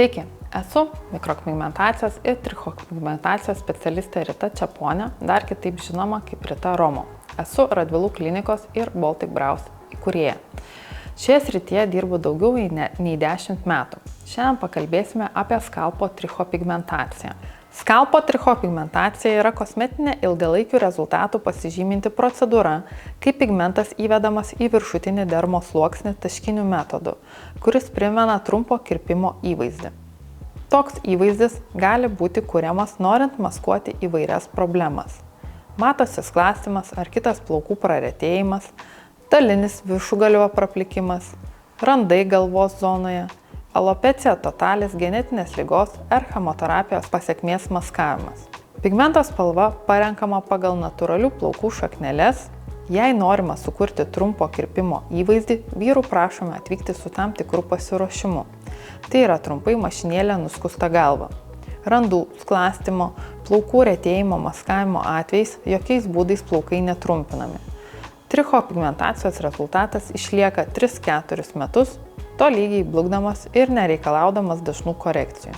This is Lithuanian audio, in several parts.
Sveiki, esu mikropigmentacijos ir trichopigmentacijos specialistė Rita Čeponė, dar kitaip žinoma kaip Rita Romo. Esu Radvilų klinikos ir Baltic Brows įkūrėja. Šioje srityje dirbu daugiau nei 10 metų. Šiandien pakalbėsime apie skalpo trichopigmentaciją. Skalpo trichopigmentacija yra kosmetinė ilgalaikių rezultatų pasižyminti procedūra, kai pigmentas įvedamas į viršutinį dermos sluoksnį taškiniu metodu, kuris primena trumpo kirpimo įvaizdį. Toks įvaizdis gali būti kuriamas norint maskuoti įvairias problemas. Matosi sklastimas ar kitas plaukų praretėjimas, dalinis viršugalvio praplikimas, randai galvos zonoje, alopecija totalis, genetinės ligos ar chemoterapijos pasekmės maskavimas. Pigmento spalva parenkama pagal natūralių plaukų šakneles. Jei norima sukurti trumpo kirpimo įvaizdį, vyrų prašome atvykti su tam tikru pasiruošimu. Tai yra trumpai mašinėlė nuskusta galva. Randų sklastimo, plaukų retėjimo maskavimo atvejais jokiais būdais plaukai netrumpinami. Trichopigmentacijos rezultatas išlieka 3-4 metus, tolygiai blukdamas ir nereikalaudamas dažnų korekcijų.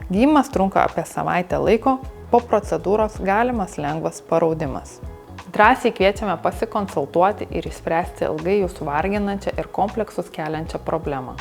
Gydymas trunka apie savaitę laiko, po procedūros galimas lengvas paraudimas. Drąsiai kviečiame pasikonsultuoti ir išspręsti ilgai jūsų varginančią ir kompleksus keliančią problemą.